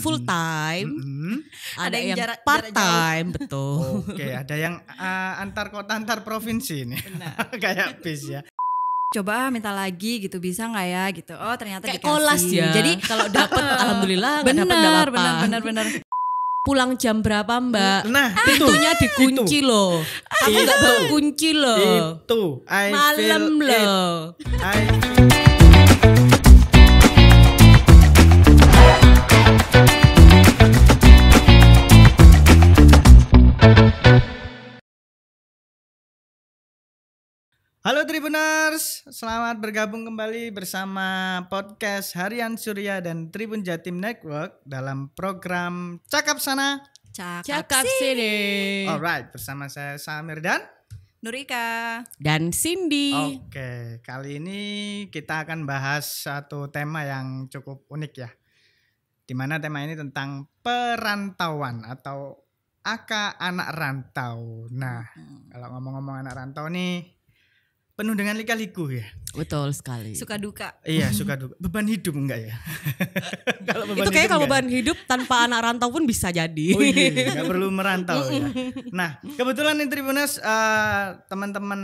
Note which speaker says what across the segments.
Speaker 1: full time, ada yang
Speaker 2: jarak
Speaker 1: part time, betul.
Speaker 3: Oke, ada yang antar kota antar provinsi nih. Kayak bis ya.
Speaker 2: Coba minta lagi gitu, bisa nggak ya gitu. Oh ternyata
Speaker 1: Kayak
Speaker 2: dikasih.
Speaker 1: kolas ya.
Speaker 2: Jadi
Speaker 1: kalau dapat alhamdulillah, nggak dapat nggak apa-apa.
Speaker 2: benar.
Speaker 1: Pulang jam berapa Mbak?
Speaker 3: Nah,
Speaker 1: pintunya dikunci loh. Kamu nggak bawa kunci loh.
Speaker 3: Itu
Speaker 1: Malam loh.
Speaker 3: Halo Tribuners, selamat bergabung kembali bersama podcast Harian Surya dan Tribun Jatim Network dalam program Cakap Sana,
Speaker 1: Cakap sini.
Speaker 3: Alright, bersama saya Samir dan
Speaker 2: Nurika
Speaker 1: dan Cindy.
Speaker 3: Oke, kali ini kita akan bahas satu tema yang cukup unik ya. Dimana tema ini tentang perantauan atau anak rantau. Nah, kalau ngomong-ngomong anak rantau nih penuh dengan lika-liku ya.
Speaker 1: Betul sekali.
Speaker 2: suka duka.
Speaker 3: Iya, suka duka. Beban hidup enggak ya?
Speaker 1: Itu kayak kalau beban hidup tanpa anak rantau pun bisa jadi.
Speaker 3: Oh iya, enggak perlu merantau ya. Nah, kebetulan nih Tribuners, teman-teman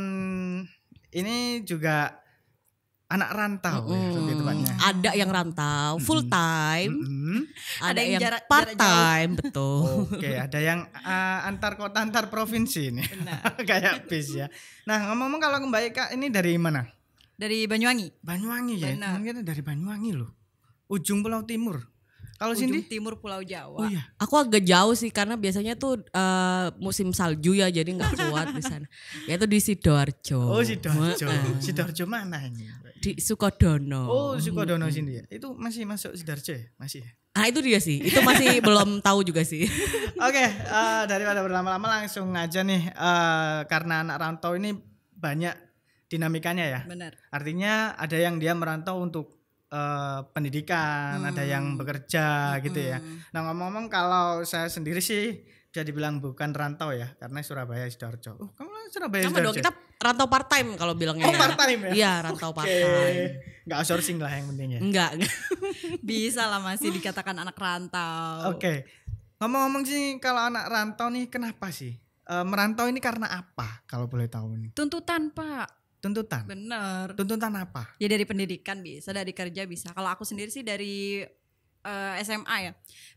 Speaker 3: ini juga anak rantau ya, lebih tepatnya.
Speaker 1: Ada yang rantau full time, ada yang
Speaker 2: jarak
Speaker 1: part
Speaker 2: jauh.
Speaker 1: time, betul.
Speaker 3: Oke, ada yang antar kota antar provinsi nih. Kayak bis ya. Nah, ngomong-ngomong kalau Mbak Ika ini dari mana?
Speaker 2: Dari Banyuwangi.
Speaker 3: Banyuwangi ya.
Speaker 2: Benar.
Speaker 3: Teman kita dari Banyuwangi loh. Ujung Pulau Timur. Kalau
Speaker 2: Ujung
Speaker 3: Cindy?
Speaker 2: timur Pulau Jawa.
Speaker 3: Oh iya.
Speaker 1: Aku agak jauh sih karena biasanya tuh musim salju ya, jadi nggak kuat di sana. Yaitu di Sidoarjo.
Speaker 3: Oh, Sidoarjo.
Speaker 1: Heeh.
Speaker 3: Sidoarjo mana ini?
Speaker 1: Di Sukodono.
Speaker 3: Oh, Sukodono Cindy ya. Itu masih masuk Sidoarjo ya? Masih ya?
Speaker 1: Ah itu dia sih. Itu masih belum tahu juga sih.
Speaker 3: Oke, daripada berlama-lama langsung aja nih, karena anak rantau ini banyak dinamikanya ya.
Speaker 2: Benar.
Speaker 3: Artinya ada yang dia merantau untuk pendidikan, ada yang bekerja gitu ya. Nah, ngomong-ngomong kalau saya sendiri sih bisa dibilang bukan rantau ya, karena Surabaya Sidoarjo. Oh, kamu Surabaya
Speaker 1: Sama dong,
Speaker 3: Sidoarjo.
Speaker 1: kita rantau part time kalau bilangnya.
Speaker 3: Oh, part time ya?
Speaker 1: Iya, rantau part time.
Speaker 3: Nggak outsourcing lah yang penting ya.
Speaker 1: Enggak.
Speaker 2: Bisa lah masih dikatakan anak rantau.
Speaker 3: Oke. Ngomong-ngomong sih kalau anak rantau nih kenapa sih? Merantau ini karena apa kalau boleh tahu nih?
Speaker 2: Tuntutan Pak.
Speaker 3: Tuntutan.
Speaker 2: Bener.
Speaker 3: Tuntutan apa?
Speaker 2: Ya dari pendidikan bisa, dari kerja bisa. Kalau aku sendiri sih dari SMA ya.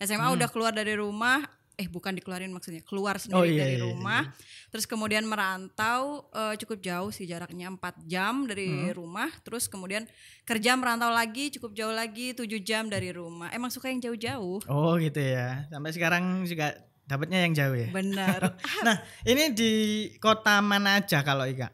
Speaker 2: SMA udah keluar dari rumah, bukan dikeluarin maksudnya, keluar sendiri dari rumah. Terus kemudian merantau cukup jauh sih jaraknya 4 jam dari rumah. Terus kemudian kerja merantau lagi cukup jauh lagi 7 jam dari rumah. Emang suka yang jauh-jauh.
Speaker 3: Oh gitu ya. Sampai sekarang juga dapatnya yang jauh ya.
Speaker 2: Bener.
Speaker 3: Nah, ini di kota mana aja kalau Ika?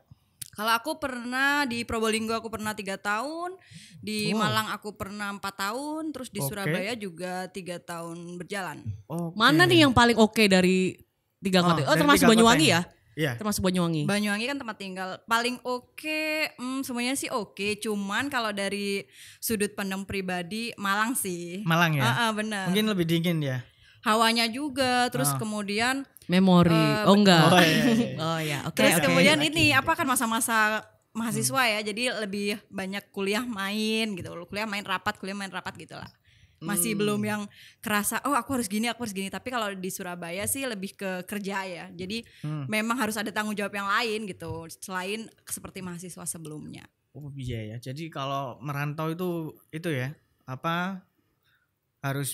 Speaker 2: Kalau aku pernah di Probolinggo aku pernah 3 tahun, di Malang aku pernah 4 tahun, terus di Surabaya juga 3 tahun berjalan.
Speaker 1: Mana nih yang paling oke dari 3 kota? Oh,
Speaker 3: dari
Speaker 1: termasuk
Speaker 3: 3
Speaker 1: Banyuwangi
Speaker 3: kota
Speaker 1: ya?
Speaker 3: Iya.
Speaker 1: Termasuk Banyuwangi.
Speaker 2: Banyuwangi kan tempat tinggal paling oke, semuanya sih oke. Cuman kalau dari sudut pandang pribadi Malang sih.
Speaker 3: Malang ya.
Speaker 2: Benar.
Speaker 3: Mungkin lebih dingin ya.
Speaker 2: Hawanya juga, terus kemudian
Speaker 1: Memori. Oh enggak.
Speaker 3: Oh, iya.
Speaker 1: Oh ya, oke.
Speaker 2: terus
Speaker 1: oke.
Speaker 2: kemudian ini apa kan masa-masa mahasiswa ya, jadi lebih banyak kuliah main gitu. Kuliah main rapat gitu lah. Masih belum yang kerasa aku harus gini. Tapi kalau di Surabaya sih lebih ke kerja ya. Jadi memang harus ada tanggung jawab yang lain gitu selain seperti mahasiswa sebelumnya.
Speaker 3: Oh iya ya. Jadi kalau merantau itu ya, harus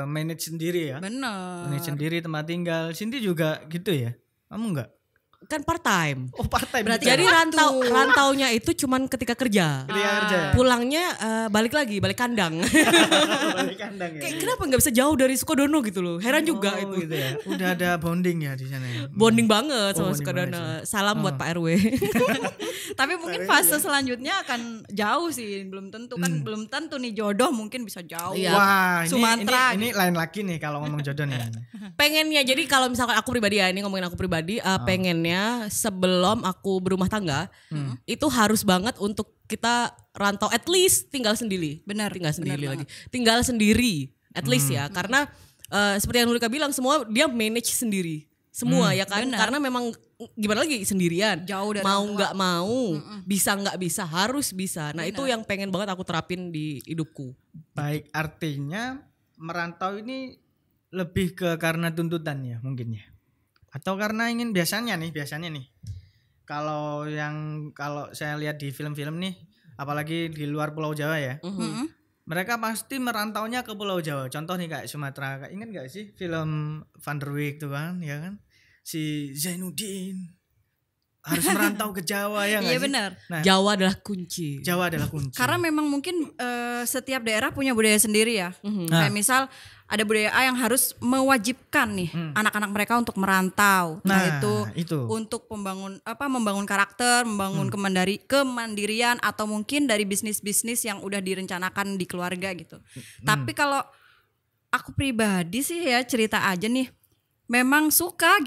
Speaker 3: manage sendiri ya.
Speaker 2: Bener.
Speaker 3: Manage sendiri tempat tinggal. Cindy juga gitu ya? Kamu enggak?
Speaker 1: Kan part time.
Speaker 3: Oh, part time.
Speaker 2: Berarti
Speaker 1: Jadi
Speaker 2: waktu.
Speaker 1: rantaunya itu cuman ketika kerja.
Speaker 3: Ketika kerja.
Speaker 1: Pulangnya balik kandang.
Speaker 3: Balik kandang ya.
Speaker 1: Kayak kenapa nggak bisa jauh dari Sukodono gitu loh? Heran juga itu.
Speaker 3: Gitu ya. Udah ada bonding ya di sana ya.
Speaker 1: Bonding banget sama
Speaker 3: bonding
Speaker 1: Sukodono.
Speaker 3: banget
Speaker 1: Salam buat Pak RW.
Speaker 2: Tapi mungkin fase selanjutnya akan jauh sih, belum tentu kan, belum tentu nih jodoh mungkin bisa jauh.
Speaker 1: Iya.
Speaker 3: Wah,
Speaker 2: Sumatera.
Speaker 3: ini lain lagi nih kalau ngomong jodoh nih.
Speaker 1: Pengennya, jadi kalau misalkan aku pribadi ya, ini ngomongin aku pribadi, pengennya sebelum aku berumah tangga itu harus banget untuk kita rantau, at least tinggal sendiri.
Speaker 2: Benar,
Speaker 1: Tinggal sendiri
Speaker 2: benar
Speaker 1: lagi. Tinggal sendiri at least ya, karena seperti yang Nurika bilang, semua dia manage sendiri. Semua ya kan,
Speaker 2: benar.
Speaker 1: karena memang gimana lagi sendirian.
Speaker 2: Jauh dari
Speaker 1: mau
Speaker 2: orang tua.
Speaker 1: nggak mau, bisa nggak bisa, harus bisa. Nah, itu yang pengen banget aku terapin di hidupku.
Speaker 3: Baik, artinya merantau ini lebih ke karena tuntutan ya mungkin ya. Atau karena ingin biasanya nih kalau saya lihat di film-film nih, apalagi di luar Pulau Jawa ya, mereka pasti merantaunya ke Pulau Jawa. Contoh nih kayak Sumatera, ingat gak sih film Van der Wijk tuh kan, ya kan, si Zainuddin harus merantau ke Jawa ya nggak
Speaker 2: Iya
Speaker 3: sih?
Speaker 2: benar.
Speaker 3: Nah,
Speaker 1: Jawa adalah kunci.
Speaker 3: Jawa adalah kunci.
Speaker 2: Karena memang mungkin setiap daerah punya budaya sendiri ya. Kayak misal ada budaya A yang harus mewajibkan nih anak-anak mereka untuk merantau. Nah, itu untuk membangun karakter, membangun kemandirian atau mungkin dari bisnis-bisnis yang udah direncanakan di keluarga gitu. Tapi kalau aku pribadi sih ya cerita aja nih. Memang suka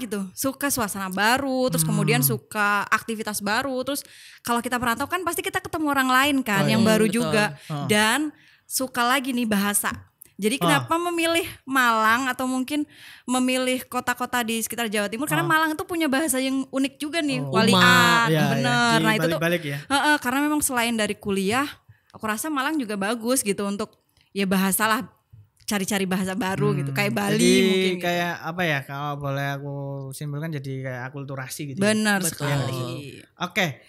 Speaker 2: suasana baru, terus kemudian suka aktivitas baru, terus kalau kita merantau kan pasti kita ketemu orang lain kan yang baru betul. Juga dan suka lagi nih bahasa. Jadi kenapa memilih Malang atau mungkin memilih kota-kota di sekitar Jawa Timur karena Malang itu punya bahasa yang unik juga nih, walian, bener. Nah itu tuh
Speaker 3: ya.
Speaker 2: Karena memang selain dari kuliah, aku rasa Malang juga bagus gitu untuk ya bahasalah. Cari-cari bahasa baru gitu kayak Bali
Speaker 3: jadi
Speaker 2: mungkin
Speaker 3: kayak gitu. Apa ya kalau boleh aku simpulkan jadi kayak akulturasi gitu.
Speaker 2: Benar sekali.
Speaker 3: Oke.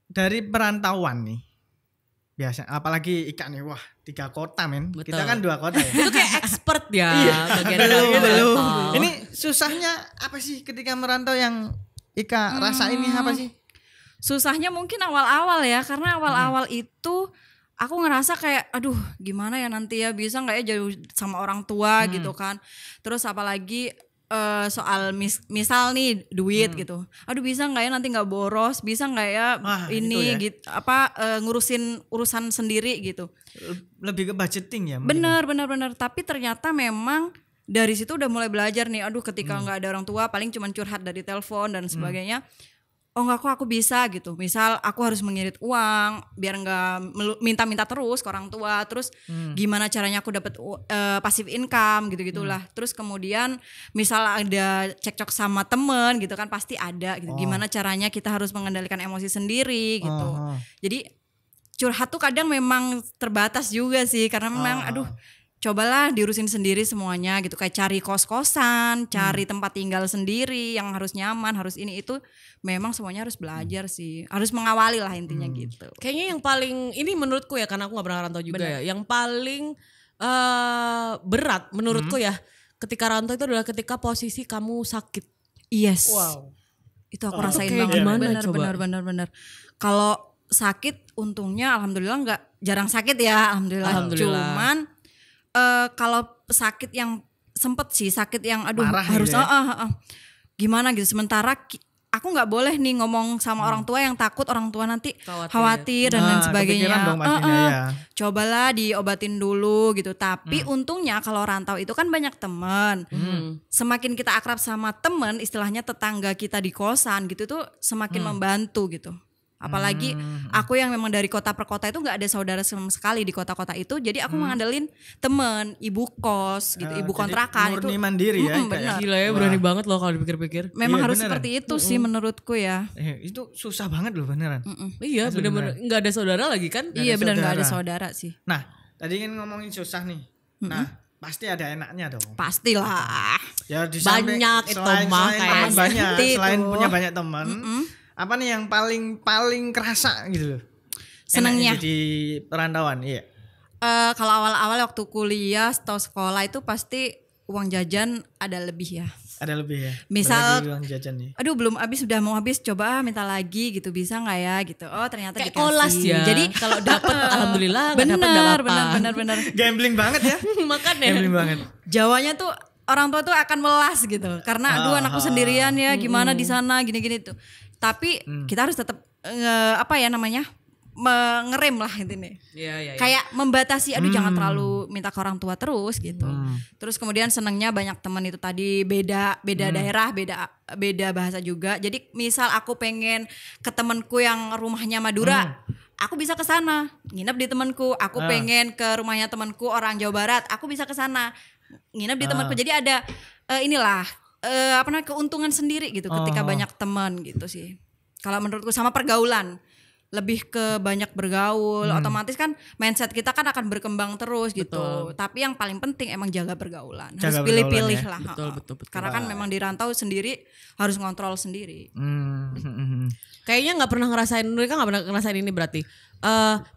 Speaker 3: Dari perantauan nih biasa apalagi Ika nih 3 kota men. Betul. Kita kan 2 kota ya.
Speaker 1: Itu kayak expert ya bagian
Speaker 3: belum. Ini susahnya apa sih ketika merantau yang Ika rasain ini apa sih?
Speaker 2: Susahnya mungkin awal-awal ya karena awal-awal itu aku ngerasa kayak aduh gimana ya nanti ya bisa gak ya jauh sama orang tua gitu kan. Terus apalagi soal misal nih duit gitu. Aduh bisa gak ya nanti gak boros, bisa gak ya ini ya? Gitu ngurusin urusan sendiri gitu.
Speaker 3: Lebih ke budgeting ya.
Speaker 2: Bener. Tapi ternyata memang dari situ udah mulai belajar nih. Aduh ketika gak ada orang tua paling cuma curhat dari telepon dan sebagainya. Oh enggak kok aku bisa gitu. Misal aku harus mengirit uang biar enggak minta-minta terus ke orang tua. Terus gimana caranya aku dapat passive income gitu-gitulah. Terus kemudian misal ada cekcok sama temen gitu kan pasti ada gitu. Gimana caranya kita harus mengendalikan emosi sendiri gitu. Jadi curhat tuh kadang memang terbatas juga sih karena memang aduh cobalah diurusin sendiri semuanya gitu kayak cari kos-kosan, cari tempat tinggal sendiri yang harus nyaman, harus ini itu memang semuanya harus belajar sih, harus mengawali lah intinya gitu.
Speaker 1: Kayaknya yang paling ini menurutku ya karena aku nggak pernah rantau juga ya, yang paling berat menurutku ya ketika rantau itu adalah ketika posisi kamu sakit.
Speaker 2: Yes. Wow. Itu aku rasain banget. Benar. Kalau sakit untungnya alhamdulillah nggak jarang sakit ya, alhamdulillah. Cuman kalau sakit yang sempet sih sakit yang aduh parah harus gitu ya? Gimana gitu sementara aku nggak boleh nih ngomong sama orang tua yang takut orang tua nanti khawatir dan lain sebagainya. Cobalah diobatin dulu gitu. Tapi untungnya kalau rantau itu kan banyak teman. Semakin kita akrab sama teman, istilahnya tetangga kita di kosan gitu tuh semakin membantu gitu. Apalagi aku yang memang dari kota per kota itu nggak ada saudara sama sekali di kota-kota itu, jadi aku mengandelin temen, ibu kos gitu, ibu kontrakan itu.
Speaker 3: Murni mandiri ya.
Speaker 2: Bener.
Speaker 1: Gila ya berani banget loh kalau dipikir-pikir.
Speaker 2: Memang harus beneran. Seperti itu sih menurutku ya.
Speaker 3: Itu susah banget loh beneran.
Speaker 1: Iya bener-bener nggak ada saudara lagi kan?
Speaker 2: Iya bener nggak ada saudara sih.
Speaker 3: Nah tadi kan ngomongin susah nih. Nah pasti ada enaknya dong.
Speaker 2: Pastilah.
Speaker 3: Ya
Speaker 1: banyak itu mah kayak
Speaker 3: selain punya banyak teman. Apa nih yang paling kerasa gitu loh?
Speaker 2: Senangnya
Speaker 3: di perantauan, iya.
Speaker 2: Kalau awal-awal waktu kuliah atau sekolah itu pasti uang jajan ada lebih ya.
Speaker 3: Ada lebih ya.
Speaker 2: Misal
Speaker 3: uang jajan nih.
Speaker 2: Aduh belum habis sudah mau habis coba minta lagi gitu bisa nggak ya gitu. Oh ternyata
Speaker 1: kayak
Speaker 2: dikasih.
Speaker 1: Kolas ya. Jadi kalau dapet alhamdulillah.
Speaker 2: Benar.
Speaker 3: Gambling banget ya.
Speaker 1: Makanya.
Speaker 3: Gambling banget.
Speaker 2: Jawanya tuh orang tua tuh akan melas gitu karena aduh anakku sendirian ya gimana di sana gini-gini tuh. Tapi kita harus tetap mengerem lah intinya.
Speaker 1: Iya.
Speaker 2: Kayak membatasi aduh jangan terlalu minta ke orang tua terus gitu. Terus kemudian senangnya banyak teman itu tadi beda daerah, beda bahasa juga. Jadi misal aku pengen ke temanku yang rumahnya Madura, aku bisa ke sana, nginep di temanku. Aku pengen ke rumahnya temanku orang Jawa Barat, aku bisa ke sana, nginep di temanku. Jadi ada keuntungan sendiri gitu ketika banyak teman gitu sih. Kalau menurutku sama pergaulan. lebih ke banyak bergaul, otomatis kan mindset kita kan akan berkembang terus gitu. Tapi yang paling penting emang jaga pergaulan. Harus pilih-pilih
Speaker 3: ya.
Speaker 2: lah.
Speaker 1: Betul.
Speaker 2: Karena kan memang di rantau sendiri harus ngontrol sendiri.
Speaker 1: Kayaknya nggak pernah ngerasain, mereka nggak pernah ngerasain ini berarti.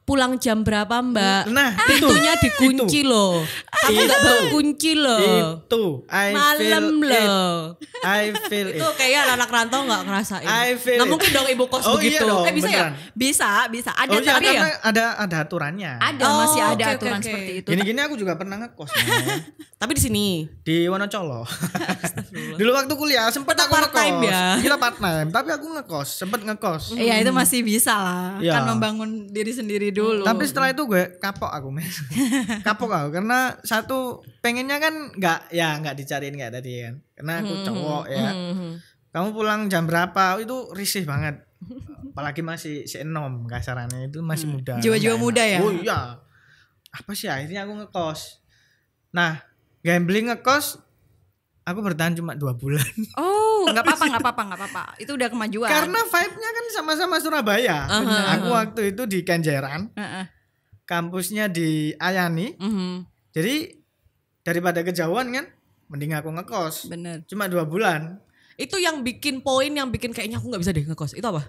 Speaker 1: Pulang jam berapa Mbak?
Speaker 3: Nah,
Speaker 1: pintunya dikunci loh. Kamu nggak bawa kunci loh.
Speaker 3: Itu
Speaker 1: malam loh.
Speaker 3: I feel
Speaker 1: Itu kayaknya anak rantau nggak ngerasain.
Speaker 3: I feel
Speaker 1: nggak mungkin dong ibu kos begitu.
Speaker 3: Iya dong,
Speaker 1: Bisa
Speaker 3: beneran.
Speaker 1: ya?
Speaker 2: Bisa. Ada
Speaker 3: iya,
Speaker 2: tapi
Speaker 3: karena
Speaker 2: ya
Speaker 3: ada aturannya.
Speaker 2: ada masih ada
Speaker 1: oke,
Speaker 2: aturan
Speaker 1: oke.
Speaker 2: seperti itu.
Speaker 3: Gini-gini aku juga pernah ngekos men.
Speaker 1: Tapi di sini.
Speaker 3: Di Wonocolo. Dulu waktu kuliah sempet
Speaker 1: Kita
Speaker 3: aku
Speaker 1: part-time
Speaker 3: ngekos.
Speaker 1: ya.
Speaker 3: Kita part time, tapi aku sempet ngekos.
Speaker 2: Iya itu masih bisa lah.
Speaker 3: Iya.
Speaker 2: Kan membangun diri sendiri dulu.
Speaker 3: Tapi setelah itu gue kapok aku men. Kapok aku karena satu pengennya kan nggak dicariin kayak tadi kan. Karena aku cowok ya. Kamu pulang jam berapa itu risih banget. Apalagi masih si enom kasarannya itu masih muda.
Speaker 2: Jiwa-jiwa
Speaker 3: Nggak
Speaker 2: muda
Speaker 3: enak.
Speaker 2: ya?
Speaker 3: Oh iya. Apa sih akhirnya aku ngekos. Nah, gambling ngekos aku bertahan cuma 2 bulan.
Speaker 2: Oh, nggak apa-apa. Itu udah kemajuan.
Speaker 3: Karena vibe-nya kan sama-sama Surabaya. Aku waktu itu di Kenjeran. Kampusnya di Ayani. Jadi daripada kejauhan kan mending aku ngekos.
Speaker 2: Bener.
Speaker 3: Cuma 2 bulan.
Speaker 1: Itu yang bikin poin yang bikin kayaknya aku nggak bisa deh ngekos. Itu apa?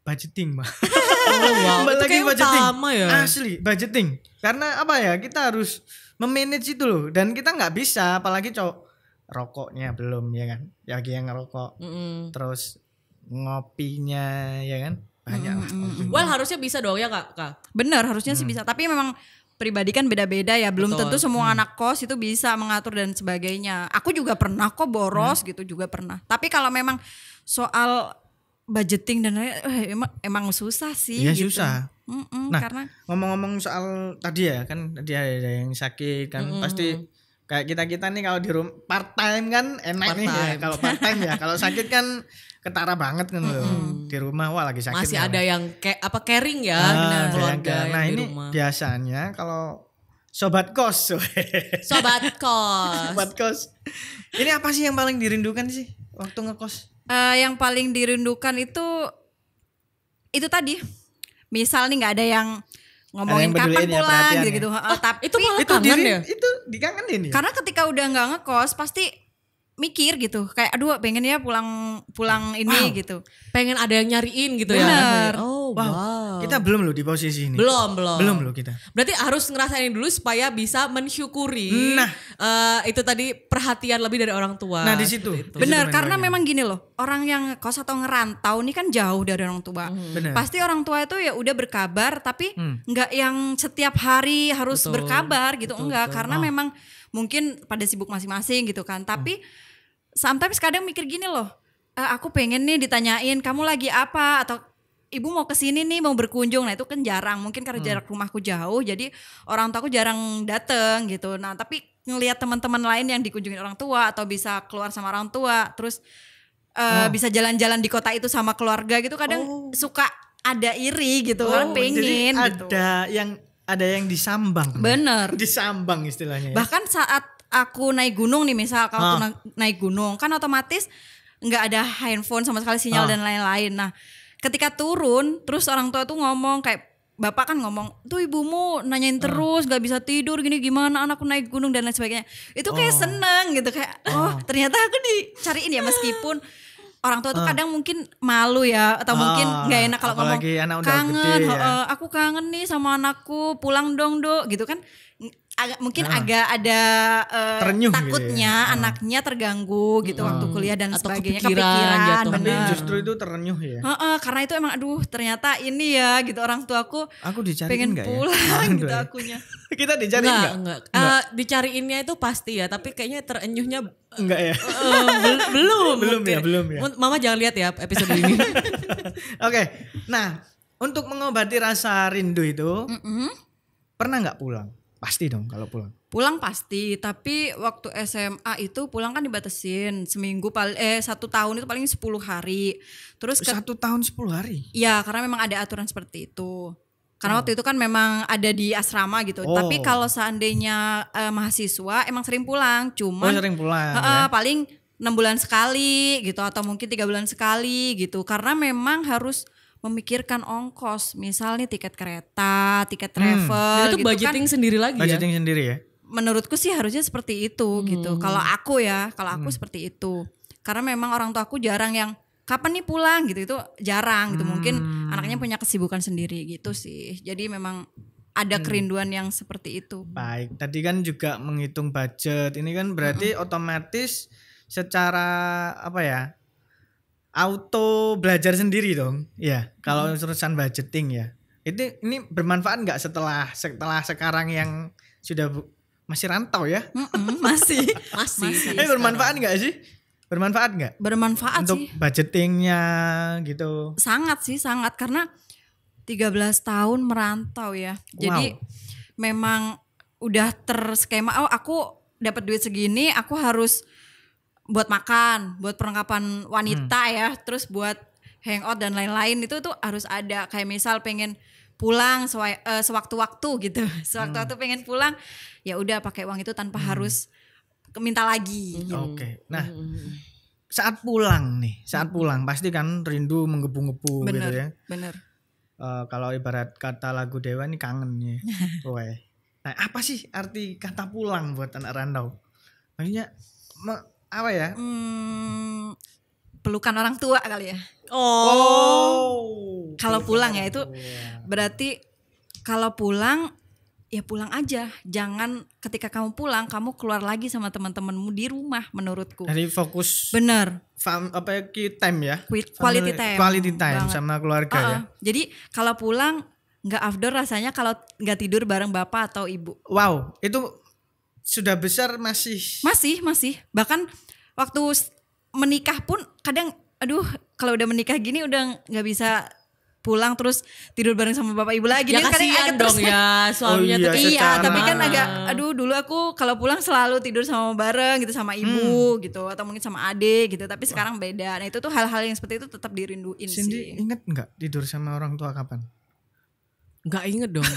Speaker 3: Budgeting mah.
Speaker 1: Oh wow.
Speaker 3: Kembali
Speaker 1: Itu
Speaker 3: lagi
Speaker 1: kayak
Speaker 3: budgeting.
Speaker 1: utama ya.
Speaker 3: Asli budgeting. Karena apa ya, kita harus memanage itu loh. Dan kita nggak bisa apalagi cowok, rokoknya belum ya kan. Bagi yang ngerokok. Terus ngopinya ya kan. Banyak lah.
Speaker 1: Well harusnya bisa dong ya Kak.
Speaker 2: Bener harusnya sih bisa. Tapi memang pribadi kan beda-beda ya. Belum
Speaker 1: Betul.
Speaker 2: tentu semua anak kos itu bisa mengatur dan sebagainya. Aku juga pernah kok boros gitu juga pernah. Tapi kalau memang soal budgeting dan emang susah sih.
Speaker 3: Iya
Speaker 2: gitu.
Speaker 3: susah. Nah,
Speaker 2: Karena
Speaker 3: ngomong-ngomong soal tadi ya kan tadi ada yang sakit kan pasti kayak kita nih kalau di rumah part time kan enak nih ya. Kalau part time ya kalau sakit kan ketara banget kan loh. Di rumah wah lagi sakit.
Speaker 1: Masih
Speaker 3: ya.
Speaker 1: ada yang kayak apa caring ya
Speaker 3: Ada
Speaker 1: keluarga
Speaker 3: yang- Nah
Speaker 1: yang di
Speaker 3: ini
Speaker 1: rumah.
Speaker 3: biasanya kalau sobat kos.
Speaker 1: Sobat kos.
Speaker 3: Sobat kos. Ini apa sih yang paling dirindukan sih waktu ngekos?
Speaker 2: yang paling dirindukan itu tadi. Misal nih nggak ada yang ngomongin
Speaker 3: Ada yang
Speaker 2: kapan
Speaker 3: peduliin ya,
Speaker 2: pulang
Speaker 3: perhatian
Speaker 2: gitu-gitu. Tapi
Speaker 1: itu malah kangen ya?
Speaker 3: Itu dikangenin ya?
Speaker 2: karena ketika udah nggak ngekos pasti mikir gitu. Kayak aduh pengen ya pulang ini gitu.
Speaker 1: Pengen ada yang nyariin gitu
Speaker 2: Bener.
Speaker 1: ya. Oh wow.
Speaker 3: Kita belum loh di posisi ini.
Speaker 1: Belum.
Speaker 3: Belum loh kita.
Speaker 1: Berarti harus ngerasain dulu supaya bisa mensyukuri
Speaker 3: Nah.
Speaker 1: itu tadi perhatian lebih dari orang tua.
Speaker 3: Nah di situ.
Speaker 1: Seperti itu.
Speaker 2: Bener,
Speaker 3: Di situ
Speaker 2: karena
Speaker 3: main-mainnya.
Speaker 2: memang gini loh, orang yang ngekos atau ngerantau nih kan jauh dari orang tua.
Speaker 3: Bener.
Speaker 2: Pasti orang tua itu ya udah berkabar, tapi nggak yang setiap hari harus
Speaker 1: Betul.
Speaker 2: berkabar gitu, enggak.
Speaker 1: betul.
Speaker 2: Karena memang mungkin pada sibuk masing-masing gitu kan. Tapi sometimes kadang mikir gini loh, aku pengen nih ditanyain kamu lagi apa atau ibu mau kesini nih mau berkunjung. Nah itu kan jarang, mungkin karena jarak rumahku jauh, jadi orang tua aku jarang dateng gitu. Nah tapi ngelihat teman-teman lain yang dikunjungin orang tua atau bisa keluar sama orang tua, terus bisa jalan-jalan di kota itu sama keluarga gitu, kadang suka ada iri gitu kan, pengen
Speaker 3: jadi
Speaker 2: gitu.
Speaker 3: ada yang disambang.
Speaker 2: Bener.
Speaker 3: Disambang istilahnya ya.
Speaker 2: Bahkan saat aku naik gunung nih, misal kalau aku naik gunung kan otomatis nggak ada handphone sama sekali, sinyal dan lain-lain. Nah ketika turun terus orang tua tuh ngomong, kayak bapak kan ngomong tuh ibumu nanyain terus gak bisa tidur gini, gimana anakku naik gunung dan lain sebagainya. Itu kayak seneng gitu, kayak ternyata aku dicariin ya, meskipun orang tua tuh kadang mungkin malu ya, atau mungkin gak enak kalau ngomong
Speaker 3: apalagi anak udah
Speaker 2: kangen,
Speaker 3: gede ya.
Speaker 2: aku kangen nih sama anakku, pulang dong Dok gitu kan. Mungkin agak ada
Speaker 3: Terenyuh gitu
Speaker 2: takutnya anaknya terganggu gitu waktu kuliah dan
Speaker 1: Atau
Speaker 2: sebagainya,
Speaker 1: kepikiran jatuh.
Speaker 3: Tapi
Speaker 2: bener.
Speaker 3: justru itu terenyuh ya.
Speaker 2: Karena itu emang aduh ternyata ini ya gitu, orang tuaku
Speaker 3: Aku dicariin
Speaker 2: pengen
Speaker 3: enggak ya?
Speaker 2: pulang gitu
Speaker 3: Enggak ya?
Speaker 2: akunya.
Speaker 3: Kita dicariin
Speaker 1: Enggak. Dicariinnya itu pasti ya, tapi kayaknya terenyuhnya
Speaker 3: Enggak ya.
Speaker 1: belum.
Speaker 3: Belum
Speaker 1: mungkin.
Speaker 3: ya, belum ya.
Speaker 1: Mama jangan lihat ya episode ini.
Speaker 3: Oke. Nah, untuk mengobati rasa rindu itu pernah nggak pulang? Pasti dong kalau pulang.
Speaker 2: Pulang pasti, tapi waktu SMA itu pulang kan dibatasin seminggu, 1 tahun itu paling 10 hari. Terus
Speaker 3: 1 tahun 10 hari.
Speaker 2: ya karena memang ada aturan seperti itu. Karena waktu itu kan memang ada di asrama gitu. Tapi kalau seandainya mahasiswa emang sering pulang, cuman
Speaker 3: sering pulang.
Speaker 2: paling 6 bulan sekali gitu, atau mungkin 3 bulan sekali gitu. Karena memang harus memikirkan ongkos, misal nih tiket kereta, tiket travel,
Speaker 1: Dan itu
Speaker 2: gitu
Speaker 1: budgeting sendiri lagi ya.
Speaker 3: Budgeting sendiri ya.
Speaker 2: Menurutku sih harusnya seperti itu gitu. Kalau aku seperti itu. Karena memang orang tua aku jarang yang kapan nih pulang gitu, itu jarang gitu. Mungkin anaknya punya kesibukan sendiri gitu sih. Jadi memang ada kerinduan yang seperti itu.
Speaker 3: Baik, tadi kan juga menghitung budget. Ini kan berarti otomatis secara apa ya? Auto belajar sendiri dong. Ya, kalau urusan budgeting ya. Ini bermanfaat nggak setelah sekarang yang sudah masih rantau ya?
Speaker 2: Masih.
Speaker 3: Bermanfaat nggak sih? Bermanfaat nggak?
Speaker 2: Bermanfaat
Speaker 3: untuk
Speaker 2: sih.
Speaker 3: budgetingnya gitu.
Speaker 2: Sangat karena 13 tahun merantau ya. Jadi memang udah terskema, oh aku dapat duit segini, aku harus buat makan, buat perlengkapan wanita ya, terus buat hangout dan lain-lain itu tuh harus ada. Kayak misal pengen pulang sewaktu-waktu gitu. Sewaktu-waktu pengen pulang, ya udah pakai uang itu tanpa harus minta lagi.
Speaker 3: Oke. Nah, saat pulang pasti kan rindu menggebu-gebu gitu ya.
Speaker 2: Bener.
Speaker 3: Kalau ibarat kata lagu Dewa ini kangen ya. Nah, apa sih arti kata pulang buat anak rantau? Maksudnya apa ya?
Speaker 2: Pelukan orang tua kali ya. Kalau pulang ya itu berarti kalau pulang ya pulang aja. Jangan ketika kamu pulang kamu keluar lagi sama teman-temanmu di rumah menurutku.
Speaker 3: Jadi fokus.
Speaker 2: Bener.
Speaker 3: Time ya.
Speaker 2: Quality time.
Speaker 3: Quality time
Speaker 2: banget.
Speaker 3: sama keluarga ya.
Speaker 2: Jadi kalau pulang nggak afdol rasanya kalau nggak tidur bareng bapak atau ibu.
Speaker 3: Wow, itu sudah besar masih.
Speaker 2: Masih. Bahkan waktu menikah pun kadang, aduh kalau udah menikah gini udah nggak bisa pulang terus tidur bareng sama bapak ibu lagi.
Speaker 1: Ya kasihan dong ya suaminya tuh.
Speaker 2: Iya, tapi kan agak, aduh dulu aku kalau pulang selalu tidur sama bareng gitu sama ibu gitu atau mungkin sama adik gitu. Tapi sekarang beda. Nah itu tuh hal-hal yang seperti itu tetap dirinduin
Speaker 3: Cindy,
Speaker 2: sih.
Speaker 3: inget nggak tidur sama orang tua kapan?
Speaker 1: Nggak inget dong.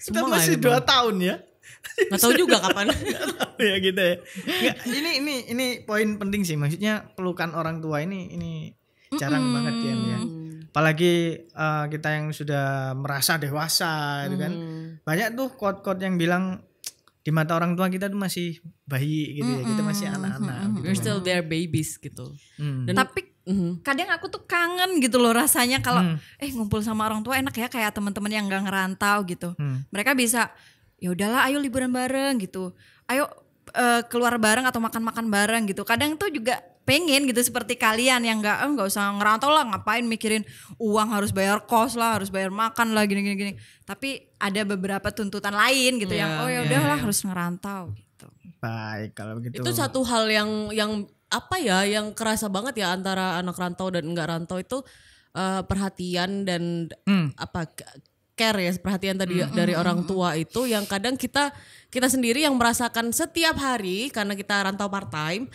Speaker 3: Kita masih 2 tahun ya.
Speaker 1: Nggak tahu juga kapan.
Speaker 3: Ya gitu ya. Nggak, ini poin penting sih, maksudnya pelukan orang tua ini jarang banget ya. Apalagi kita yang sudah merasa dewasa gitu kan. Banyak tuh quote-quote yang bilang di mata orang tua kita tuh masih bayi gitu ya. Kita masih anak-anak gitu.
Speaker 1: We're still their babies gitu. Dan
Speaker 2: Tapi kadang aku tuh kangen gitu loh rasanya kalau ngumpul sama orang tua enak ya kayak teman-teman yang nggak ngerantau gitu. Mereka bisa ya udahlah ayo liburan bareng gitu. Ayo keluar bareng atau makan-makan bareng gitu. Kadang tuh juga pengen gitu seperti kalian yang nggak usah ngerantau lah, ngapain mikirin uang harus bayar kos lah, harus bayar makan lah gini. Tapi ada beberapa tuntutan lain gitu yang ya udahlah harus ngerantau gitu.
Speaker 3: Baik kalau begitu.
Speaker 1: itu satu hal yang apa ya, yang kerasa banget ya antara anak rantau dan enggak rantau itu perhatian dan care ya, perhatian tadi dari orang tua itu yang kadang kita sendiri yang merasakan setiap hari karena kita rantau part time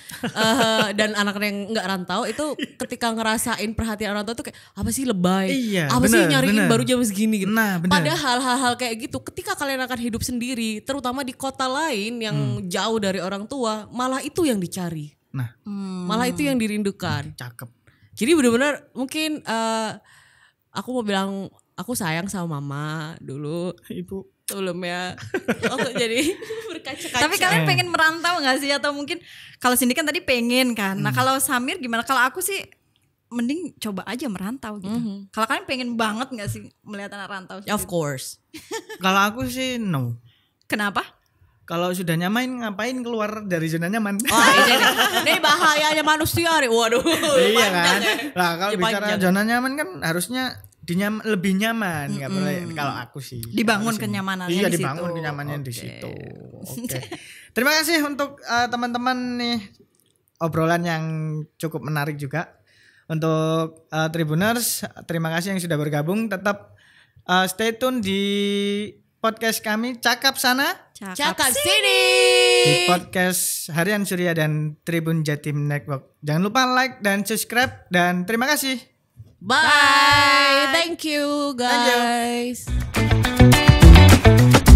Speaker 1: dan anak yang enggak rantau itu ketika ngerasain perhatian orang tua tuh kayak apa sih lebay, apa sih nyariin baru jam segini gitu. Padahal hal-hal kayak gitu ketika kalian akan hidup sendiri terutama di kota lain yang jauh dari orang tua malah itu yang dicari. Malah itu yang dirindukan.
Speaker 3: Cakep.
Speaker 1: Jadi benar-benar mungkin aku mau bilang aku sayang sama mama dulu,
Speaker 3: Ibu.
Speaker 1: Sebelumnya. Jadi berkaca-kaca.
Speaker 2: Tapi kalian pengen merantau gak sih? Atau mungkin kalau Cindy kan tadi pengen kan. Nah kalau Samir gimana? Kalau aku sih mending coba aja merantau gitu. Kalau kalian pengen banget gak sih melihat anak rantau?
Speaker 1: Of course.
Speaker 3: Kalau aku sih no.
Speaker 2: Kenapa?
Speaker 3: Kalau sudah nyaman ngapain keluar dari zona nyaman?
Speaker 1: Ini bahayanya manusia nih. Waduh.
Speaker 3: Iya kan. Nah kalau bicara zona nyaman kan harusnya lebih nyaman, nggak boleh. Kalau aku sih
Speaker 2: dibangun kenyamanannya
Speaker 3: iya,
Speaker 2: di situ.
Speaker 3: dibangun kenyamanannya di situ. Oke. Terima kasih untuk teman-teman nih, obrolan yang cukup menarik juga untuk Tribuners. Terima kasih yang sudah bergabung. Tetap stay tune di podcast kami Cakap Sana,
Speaker 1: Cakap Sini.
Speaker 3: di podcast Harian Surya dan Tribun Jatim Network. Jangan lupa like dan subscribe dan terima kasih.
Speaker 1: Bye. Thank you guys.
Speaker 3: Thank you.